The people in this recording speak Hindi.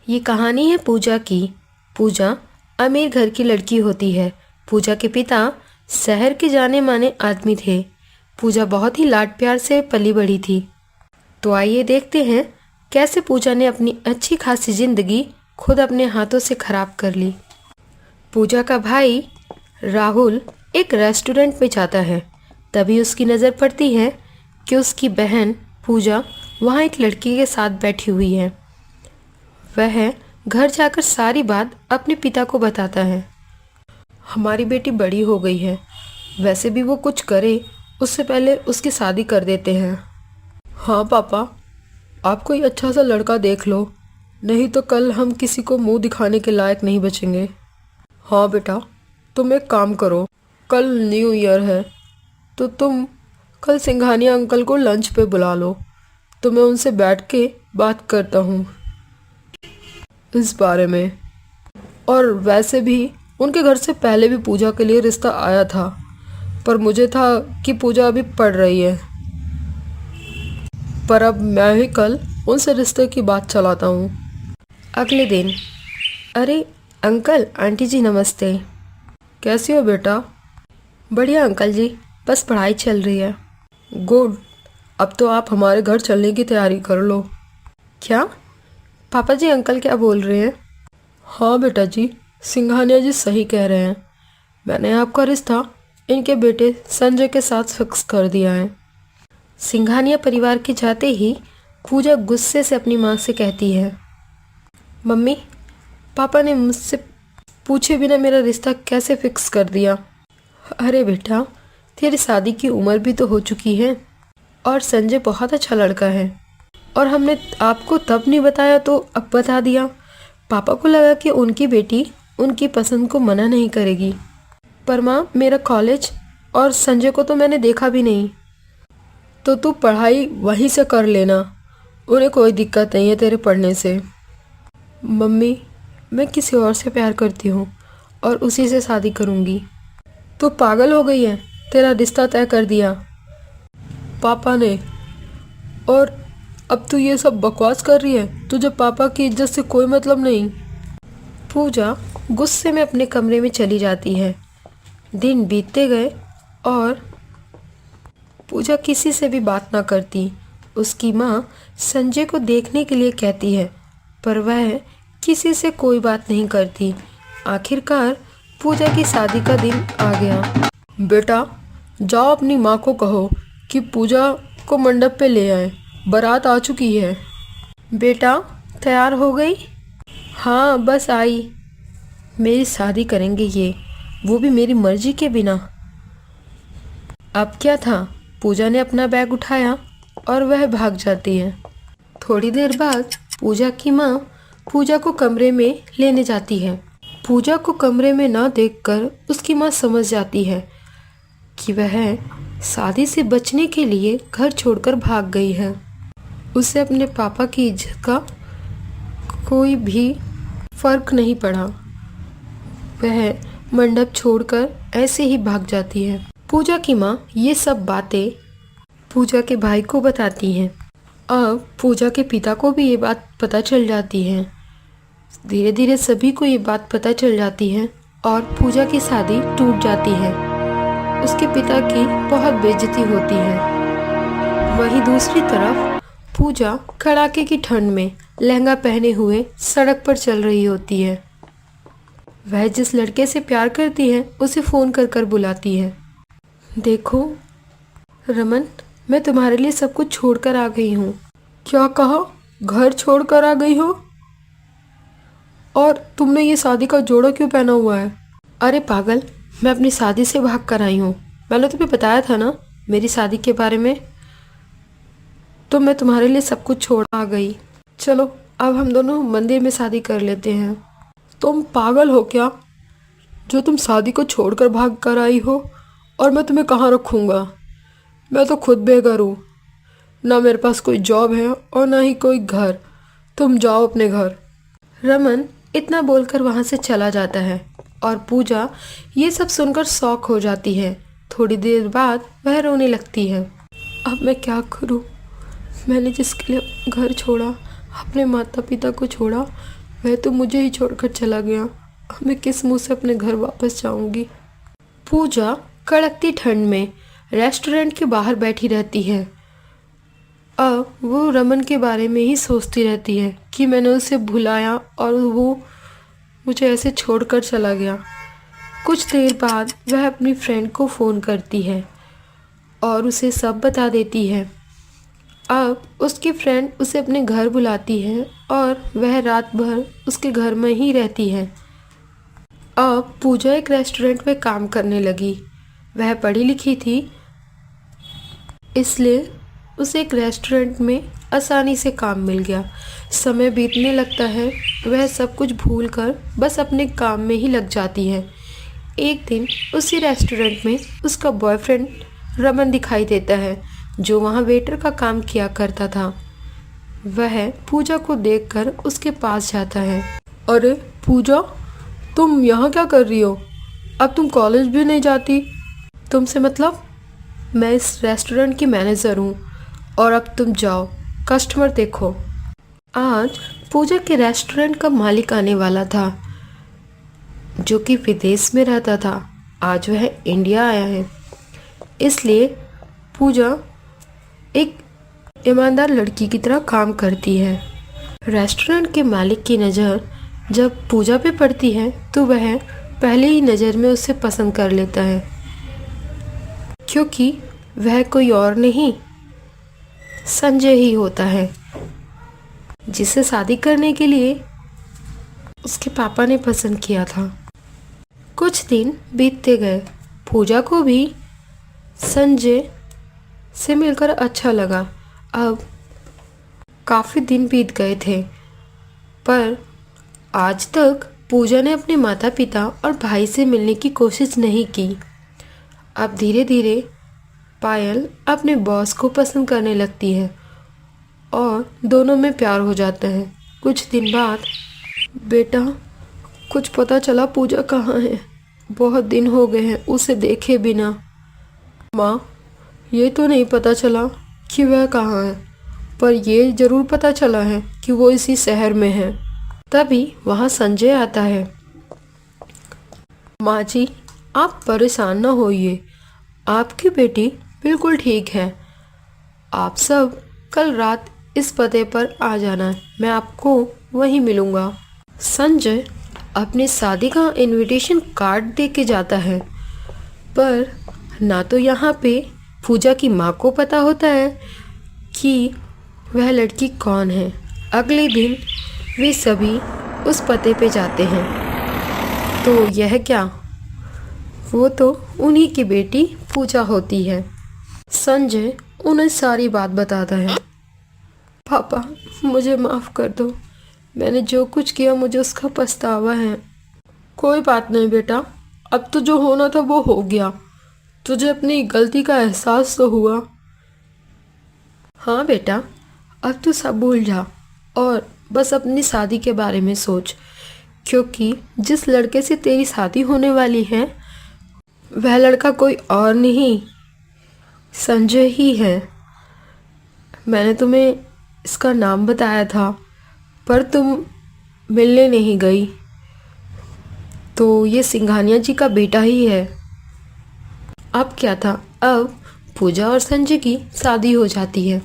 ये कहानी है पूजा की। पूजा अमीर घर की लड़की होती है। पूजा के पिता शहर के जाने माने आदमी थे। पूजा बहुत ही लाड प्यार से पली बढ़ी थी। तो आइए देखते हैं कैसे पूजा ने अपनी अच्छी खासी जिंदगी खुद अपने हाथों से खराब कर ली। पूजा का भाई राहुल एक रेस्टोरेंट में जाता है। तभी उसकी नज़र पड़ती है कि उसकी बहन पूजा वहाँ एक लड़की के साथ बैठी हुई है। वह घर जाकर सारी बात अपने पिता को बताता है। हमारी बेटी बड़ी हो गई है, वैसे भी वो कुछ करे उससे पहले उसकी शादी कर देते हैं। हाँ पापा, आप कोई अच्छा सा लड़का देख लो, नहीं तो कल हम किसी को मुंह दिखाने के लायक नहीं बचेंगे। हाँ बेटा, तुम एक काम करो, कल न्यू ईयर है तो तुम कल सिंघानिया अंकल को लंच पे बुला लो, तो मैं उनसे बैठ के बात करता हूँ इस बारे में। और वैसे भी उनके घर से पहले भी पूजा के लिए रिश्ता आया था, पर मुझे था कि पूजा अभी पढ़ रही है, पर अब मैं ही कल उनसे रिश्ते की बात चलाता हूँ। अगले दिन, अरे अंकल आंटी जी नमस्ते। कैसी हो बेटा? बढ़िया अंकल जी, बस पढ़ाई चल रही है। गुड, अब तो आप हमारे घर चलने की तैयारी कर लो। क्या पापा जी, अंकल क्या बोल रहे हैं? हाँ बेटा जी, सिंघानिया जी सही कह रहे हैं। मैंने आपका रिश्ता इनके बेटे संजय के साथ फिक्स कर दिया है। सिंघानिया परिवार के जाते ही पूजा गुस्से से अपनी माँ से कहती है, मम्मी, पापा ने मुझसे पूछे बिना मेरा रिश्ता कैसे फिक्स कर दिया? अरे बेटा, तेरी शादी की उम्र भी तो हो चुकी है और संजय बहुत अच्छा लड़का है, और हमने आपको तब नहीं बताया तो अब बता दिया। पापा को लगा कि उनकी बेटी उनकी पसंद को मना नहीं करेगी, पर माँ, मेरा कॉलेज और संजय को तो मैंने देखा भी नहीं। तो तू पढ़ाई वहीं से कर लेना, उन्हें कोई दिक्कत नहीं है तेरे पढ़ने से। मम्मी, मैं किसी और से प्यार करती हूँ और उसी से शादी करूँगी। तू पागल हो गई है? तेरा रिश्ता तय कर दिया पापा ने, और अब तू ये सब बकवास कर रही है? तुझे पापा की इज्जत से कोई मतलब नहीं। पूजा गुस्से में अपने कमरे में चली जाती है। दिन बीतते गए और पूजा किसी से भी बात ना करती। उसकी माँ संजय को देखने के लिए कहती है, पर वह किसी से कोई बात नहीं करती। आखिरकार पूजा की शादी का दिन आ गया। बेटा, जाओ अपनी माँ को कहो कि पूजा को मंडप पे ले आए, बारात आ चुकी है। बेटा, तैयार हो गई? हाँ, बस आई। मेरी शादी करेंगे ये, वो भी मेरी मर्जी के बिना। अब क्या था, पूजा ने अपना बैग उठाया और वह भाग जाती है। थोड़ी देर बाद पूजा की माँ पूजा को कमरे में लेने जाती है। पूजा को कमरे में ना देखकर उसकी माँ समझ जाती है कि वह शादी से बचने के लिए घर छोड़कर भाग गई है। उसे अपने पापा की इज्जत का कोई भी फर्क नहीं पड़ा। वह मंडप छोड़कर ऐसे ही भाग जाती है। पूजा की माँ ये सब बातें पूजा के भाई को बताती हैं। अब पूजा के पिता को भी ये बात पता चल जाती है। धीरे धीरे सभी को ये बात पता चल जाती है और पूजा की शादी टूट जाती है। उसके पिता की बहुत बेइज्जती होती है। वहीं दूसरी तरफ पूजा कड़ाके की ठंड में लहंगा पहने हुए सड़क पर चल रही होती है। वह जिस लड़के से प्यार करती है उसे फ़ोन कर कर बुलाती है। देखो रमन, मैं तुम्हारे लिए सब कुछ छोड़कर आ गई हूँ। क्या कहा? घर छोड़कर आ गई हो? और तुमने ये शादी का जोड़ा क्यों पहना हुआ है? अरे पागल, मैं अपनी शादी से भाग कर आई हूँ। मैंने तुम्हें बताया था ना मेरी शादी के बारे में, तो मैं तुम्हारे लिए सब कुछ छोड़ आ गई। चलो अब हम दोनों मंदिर में शादी कर लेते हैं। तुम पागल हो क्या, जो तुम शादी को छोड़कर भाग कर आई हो? और मैं तुम्हें कहाँ रखूँगा? मैं तो खुद बेघर हूँ, ना मेरे पास कोई जॉब है और ना ही कोई घर। तुम जाओ अपने घर। रमन इतना बोलकर वहाँ से चला जाता है और पूजा ये सब सुनकर शॉक हो जाती है। थोड़ी देर बाद वह रोने लगती है। अब मैं क्या करूँ? मैंने जिसके लिए घर छोड़ा, अपने माता पिता को छोड़ा, वह तो मुझे ही छोड़कर चला गया। अब मैं किस मुंह से अपने घर वापस जाऊंगी। पूजा कड़कती ठंड में रेस्टोरेंट के बाहर बैठी रहती है। अब वो रमन के बारे में ही सोचती रहती है कि मैंने उसे भुलाया और वो मुझे ऐसे छोड़कर चला गया। कुछ देर बाद वह अपनी फ्रेंड को फ़ोन करती है और उसे सब बता देती है। अब उसकी फ्रेंड उसे अपने घर बुलाती है और वह रात भर उसके घर में ही रहती है। अब पूजा एक रेस्टोरेंट में काम करने लगी। वह पढ़ी लिखी थी, इसलिए उसे एक रेस्टोरेंट में आसानी से काम मिल गया। समय बीतने लगता है, वह सब कुछ भूलकर बस अपने काम में ही लग जाती है। एक दिन उसी रेस्टोरेंट में उसका बॉयफ्रेंड रमन दिखाई देता है, जो वहाँ वेटर का काम किया करता था। वह पूजा को देखकर उसके पास जाता है। अरे पूजा, तुम यहाँ क्या कर रही हो? अब तुम कॉलेज भी नहीं जाती। तुमसे मतलब? मैं इस रेस्टोरेंट की मैनेजर हूँ और अब तुम जाओ, कस्टमर देखो। आज पूजा के रेस्टोरेंट का मालिक आने वाला था, जो कि विदेश में रहता था। आज वह इंडिया आया है, इसलिए पूजा एक ईमानदार लड़की की तरह काम करती है। रेस्टोरेंट के मालिक की नज़र जब पूजा पे पड़ती है तो वह पहले ही नज़र में उसे पसंद कर लेता है, क्योंकि वह कोई और नहीं, संजय ही होता है, जिसे शादी करने के लिए उसके पापा ने पसंद किया था। कुछ दिन बीतते गए। पूजा को भी संजय से मिलकर अच्छा लगा। अब काफ़ी दिन बीत गए थे, पर आज तक पूजा ने अपने माता पिता और भाई से मिलने की कोशिश नहीं की। अब धीरे धीरे पायल अपने बॉस को पसंद करने लगती है और दोनों में प्यार हो जाता है। कुछ दिन बाद, बेटा, कुछ पता चला पूजा कहाँ है? बहुत दिन हो गए हैं उसे देखे बिना। माँ, ये तो नहीं पता चला कि वह कहाँ है, पर ये ज़रूर पता चला है कि वो इसी शहर में है। तभी वहाँ संजय आता है। माँ जी, आप परेशान ना होइए, आपकी बेटी बिल्कुल ठीक है। आप सब कल रात इस पते पर आ जाना, मैं आपको वहीं मिलूँगा। संजय अपनी शादी का इनविटेशन कार्ड दे के जाता है, पर ना तो यहाँ पे पूजा की माँ को पता होता है कि वह लड़की कौन है। अगले दिन वे सभी उस पते पे जाते हैं, तो यह क्या, वो तो उन्हीं की बेटी पूजा होती है। संजय उन्हें सारी बात बताता है। पापा, मुझे माफ़ कर दो, मैंने जो कुछ किया मुझे उसका पछतावा है। कोई बात नहीं बेटा, अब तो जो होना था वो हो गया। तुझे अपनी गलती का एहसास तो हुआ। हाँ बेटा, अब तू सब भूल जा और बस अपनी शादी के बारे में सोच, क्योंकि जिस लड़के से तेरी शादी होने वाली है वह लड़का कोई और नहीं, संजय ही है। मैंने तुम्हें इसका नाम बताया था, पर तुम मिलने नहीं गई, तो ये सिंघानिया जी का बेटा ही है। अब क्या था, अब पूजा और संजय की शादी हो जाती है।